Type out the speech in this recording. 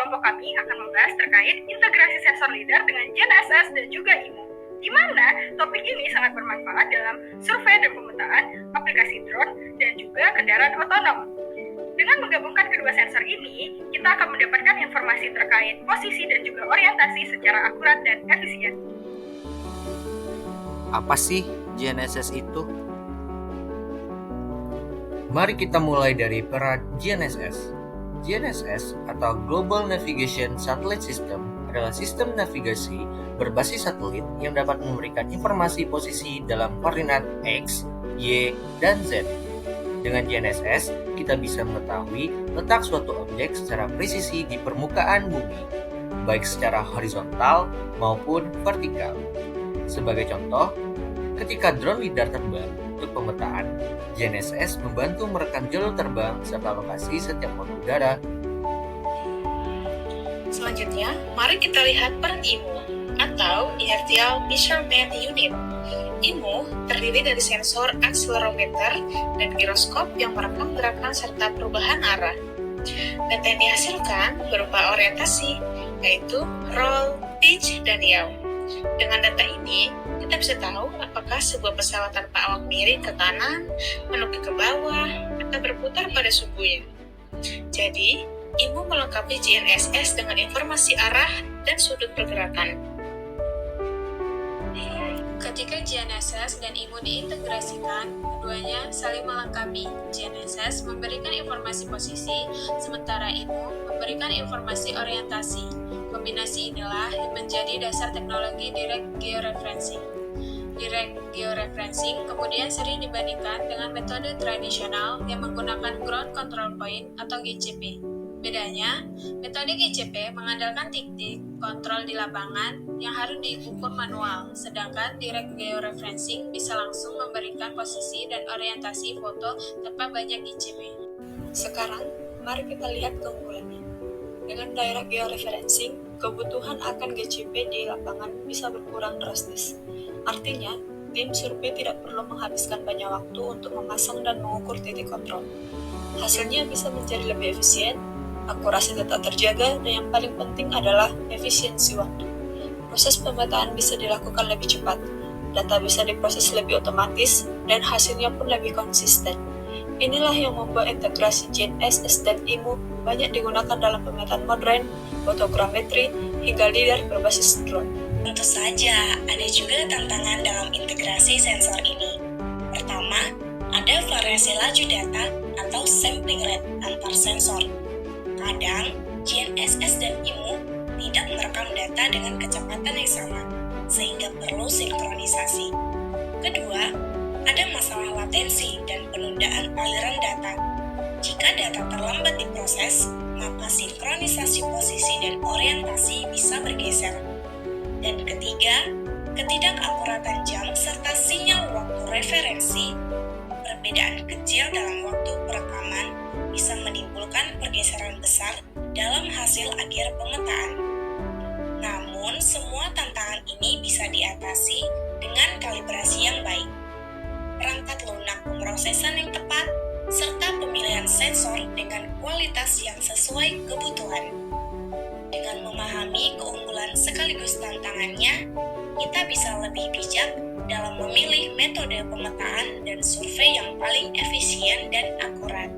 kelompok kami akan membahas terkait integrasi sensor LiDAR dengan GNSS dan juga IMU, di mana topik ini sangat bermanfaat dalam survei dan pemetaan aplikasi drone dan juga kendaraan otonom. Dengan menggabungkan kedua sensor ini, kita akan mendapatkan informasi terkait posisi dan juga orientasi secara akurat dan efisien. Apa sih GNSS itu? Mari kita mulai dari peran GNSS. GNSS atau Global Navigation Satellite System adalah sistem navigasi berbasis satelit yang dapat memberikan informasi posisi dalam koordinat X, Y, dan Z. Dengan GNSS, kita bisa mengetahui letak suatu objek secara presisi di permukaan bumi, baik secara horizontal maupun vertikal. Sebagai contoh, ketika drone LiDAR terbang untuk pemetaan, GNSS membantu merekam jalur terbang serta lokasi setiap mobil udara. Selanjutnya, mari kita lihat peran IMU atau Inertial Measurement Unit. IMU terdiri dari sensor akselerometer dan giroskop yang merekam gerakan serta perubahan arah. Data yang dihasilkan berupa orientasi, yaitu roll, pitch, dan yaw. Dengan data ini, kita bisa tahu apakah sebuah pesawat tanpa awak miring ke kanan, menukik ke bawah, atau berputar pada sumbunya. Jadi, IMU melengkapi GNSS dengan informasi arah dan sudut pergerakan. Ketika GNSS dan IMU diintegrasikan, keduanya saling melengkapi. GNSS memberikan informasi posisi, sementara IMU memberikan informasi orientasi. Kombinasi inilah yang menjadi dasar teknologi Direct Georeferencing. Direct Georeferencing kemudian sering dibandingkan dengan metode tradisional yang menggunakan Ground Control Point atau GCP. Bedanya, metode GCP mengandalkan titik kontrol di lapangan yang harus diukur manual, sedangkan Direct Georeferencing bisa langsung memberikan posisi dan orientasi foto tanpa banyak GCP. Sekarang, mari kita lihat keunggulannya. Dengan Direct Georeferencing, kebutuhan akan GCP di lapangan bisa berkurang drastis. Artinya, tim survei tidak perlu menghabiskan banyak waktu untuk memasang dan mengukur titik kontrol. Hasilnya bisa menjadi lebih efisien, akurasi tetap terjaga, dan yang paling penting adalah efisiensi waktu. Proses pemetaan bisa dilakukan lebih cepat, data bisa diproses lebih otomatis, dan hasilnya pun lebih konsisten. Inilah yang membuat integrasi GNSS dan IMU banyak digunakan dalam pemetaan modern, fotogrametri, hingga LiDAR berbasis drone. Tentu saja, ada juga tantangan dalam integrasi sensor ini. Pertama, ada variasi laju data atau sampling rate antar sensor. Kadang, GNSS dan IMU tidak merekam data dengan kecepatan yang sama, sehingga perlu sinkronisasi. Kedua, ada masalah latensi dan penundaan aliran data. Jika data terlambat diproses, maka sinkronisasi posisi dan orientasi bisa bergeser. Dan ketiga, ketidakakuratan jam serta sinyal waktu referensi. Perbedaan kecil dalam waktu perekaman bisa menimbulkan pergeseran besar dalam hasil akhir pemetaan. Namun, semua tantangan ini bisa diatasi dengan kalibrasi yang baik, perangkat lunak pemrosesan yang tepat, serta pemilihan sensor dengan kualitas yang sesuai kebutuhan. Dengan memahami keunggulan sekaligus tantangannya, kita bisa lebih bijak dalam memilih metode pemetaan dan survei yang paling efisien dan akurat.